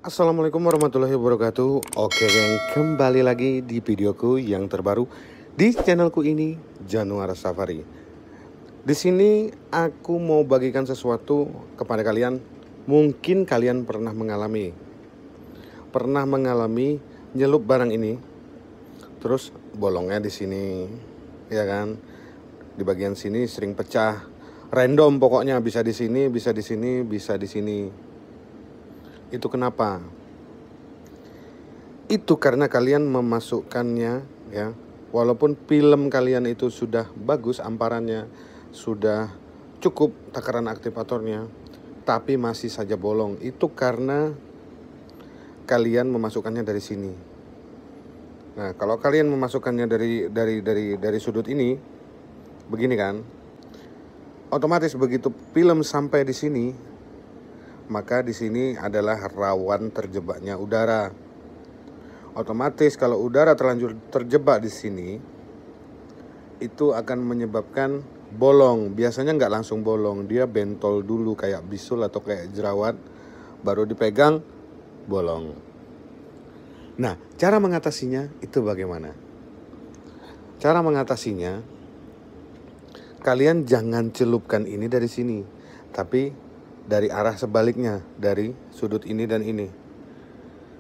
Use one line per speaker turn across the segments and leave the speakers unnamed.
Assalamualaikum warahmatullahi wabarakatuh. Oke geng, kembali lagi di videoku yang terbaru di channelku ini, Januar Safari. Di sini aku mau bagikan sesuatu kepada kalian. Mungkin kalian pernah mengalami nyelup barang ini, terus bolongnya di sini, ya kan? Di bagian sini sering pecah, random pokoknya, bisa di sini, bisa di sini, bisa di sini. Itu kenapa? Itu karena kalian memasukkannya, ya. Walaupun film kalian itu sudah bagus amparannya, sudah cukup takaran aktivatornya, tapi masih saja bolong. Itu karena kalian memasukkannya dari sini. Nah, kalau kalian memasukkannya dari sudut ini, begini kan? Otomatis begitu film sampai di sini, maka di sini adalah rawan terjebaknya udara. Otomatis kalau udara terlanjur terjebak di sini, itu akan menyebabkan bolong. Biasanya nggak langsung bolong, dia bentol dulu kayak bisul atau kayak jerawat, baru dipegang bolong. Nah, cara mengatasinya itu bagaimana? Cara mengatasinya, kalian jangan celupkan ini dari sini, tapi dari arah sebaliknya, dari sudut ini dan ini.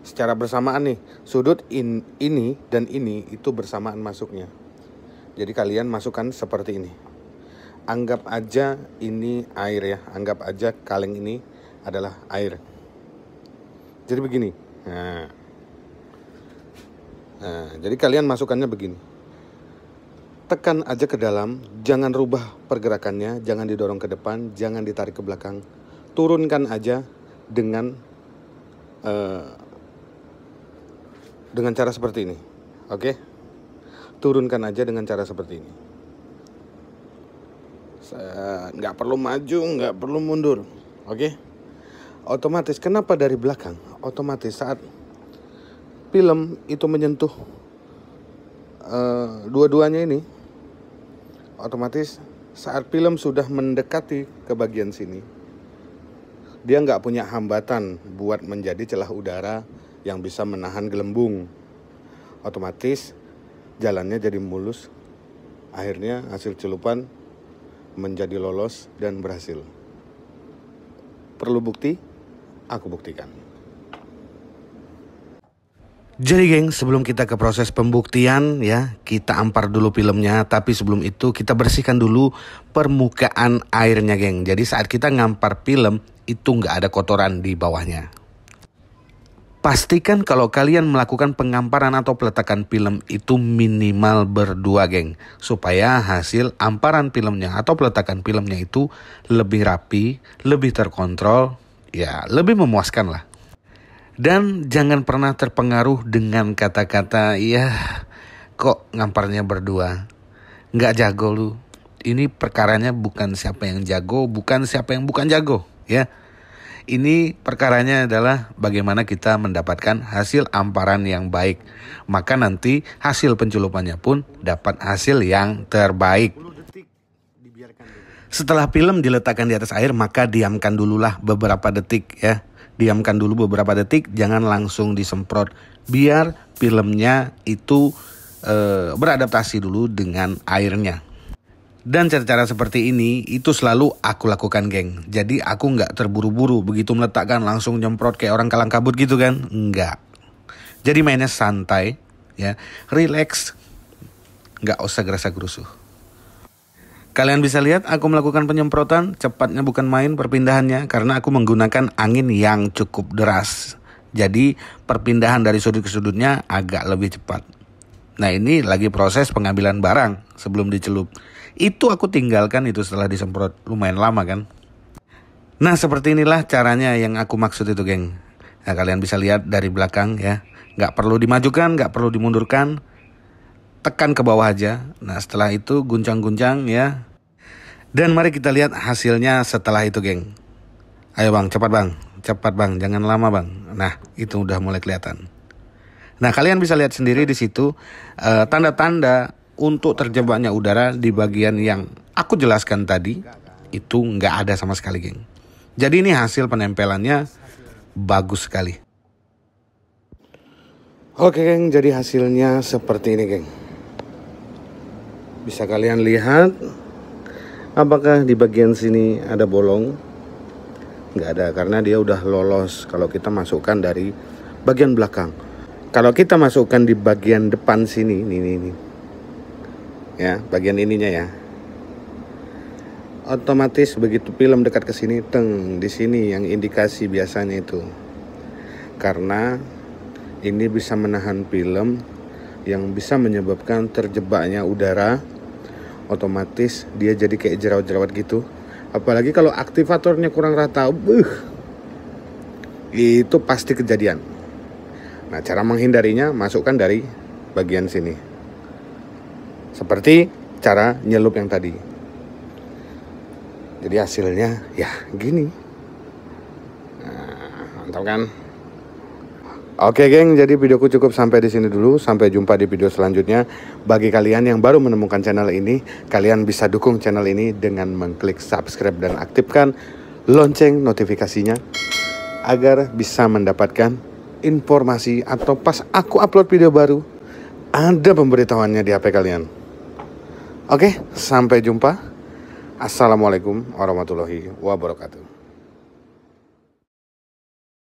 Secara bersamaan nih, sudut ini dan ini itu bersamaan masuknya. Jadi kalian masukkan seperti ini. Anggap aja ini air ya, anggap aja kaleng ini adalah air. Jadi begini. Nah, jadi kalian masukkannya begini. Tekan aja ke dalam, jangan rubah pergerakannya, jangan didorong ke depan, jangan ditarik ke belakang. Turunkan aja dengan cara seperti ini. Oke? Turunkan aja dengan cara seperti ini. Nggak perlu maju, nggak perlu mundur. Oke? Otomatis, kenapa dari belakang? Otomatis saat film itu menyentuh dua-duanya ini, otomatis saat film sudah mendekati ke bagian sini, dia nggak punya hambatan buat menjadi celah udara yang bisa menahan gelembung. Otomatis jalannya jadi mulus. Akhirnya hasil celupan menjadi lolos dan berhasil. Perlu bukti? Aku buktikan. Jadi geng, sebelum kita ke proses pembuktian ya, kita ampar dulu filmnya. Tapi sebelum itu kita bersihkan dulu permukaan airnya geng. Jadi saat kita ngampar film, itu nggak ada kotoran di bawahnya. Pastikan kalau kalian melakukan pengamparan atau peletakan film itu minimal berdua geng. Supaya hasil amparan filmnya atau peletakan filmnya itu lebih rapi, lebih terkontrol, ya lebih memuaskan lah. Dan jangan pernah terpengaruh dengan kata-kata, ya kok ngamparnya berdua, nggak jago lu. Ini perkaranya bukan siapa yang jago, bukan siapa yang bukan jago ya. Ini perkaranya adalah bagaimana kita mendapatkan hasil amparan yang baik. Maka nanti hasil pencelupannya pun dapat hasil yang terbaik. Setelah film diletakkan di atas air, maka diamkan dululah beberapa detik ya. Diamkan dulu beberapa detik, jangan langsung disemprot. Biar filmnya itu beradaptasi dulu dengan airnya. Dan cara-cara seperti ini itu selalu aku lakukan geng. Jadi aku nggak terburu-buru begitu meletakkan langsung nyemprot kayak orang kalang kabut gitu kan. Enggak. Jadi mainnya santai ya, relax, nggak usah gerasa-gerusuh. Kalian bisa lihat aku melakukan penyemprotan, cepatnya bukan main perpindahannya karena aku menggunakan angin yang cukup deras. Jadi perpindahan dari sudut ke sudutnya agak lebih cepat. Nah ini lagi proses pengambilan barang sebelum dicelup. Itu aku tinggalkan itu setelah disemprot, lumayan lama kan. Nah seperti inilah caranya yang aku maksud itu geng. Nah kalian bisa lihat dari belakang ya, nggak perlu dimajukan, nggak perlu dimundurkan. Tekan ke bawah aja. Nah setelah itu guncang-guncang ya. Dan mari kita lihat hasilnya setelah itu geng. Ayo bang, cepat bang, jangan lama bang. Nah itu udah mulai kelihatan. Nah kalian bisa lihat sendiri di situ tanda-tanda untuk terjebaknya udara di bagian yang aku jelaskan tadi itu nggak ada sama sekali geng. Jadi ini hasil penempelannya bagus sekali. Oke geng, jadi hasilnya seperti ini geng. Bisa kalian lihat, apakah di bagian sini ada bolong? Nggak ada, karena dia udah lolos kalau kita masukkan dari bagian belakang. Kalau kita masukkan di bagian depan sini, nih. Ya, bagian ininya ya. Otomatis begitu film dekat ke sini, di sini yang indikasi biasanya itu. Karena ini bisa menahan film yang bisa menyebabkan terjebaknya udara, otomatis dia jadi kayak jerawat-jerawat gitu. Apalagi kalau aktivatornya kurang rata, itu pasti kejadian. Nah, cara menghindarinya masukkan dari bagian sini, seperti cara nyelup yang tadi. Jadi hasilnya ya gini. Nah, mantap kan? Oke geng, jadi videoku cukup sampai di sini dulu. Sampai jumpa di video selanjutnya. Bagi kalian yang baru menemukan channel ini, kalian bisa dukung channel ini dengan mengklik subscribe dan aktifkan lonceng notifikasinya agar bisa mendapatkan informasi atau pas aku upload video baru ada pemberitahuannya di HP kalian. Oke, sampai jumpa. Assalamualaikum warahmatullahi wabarakatuh.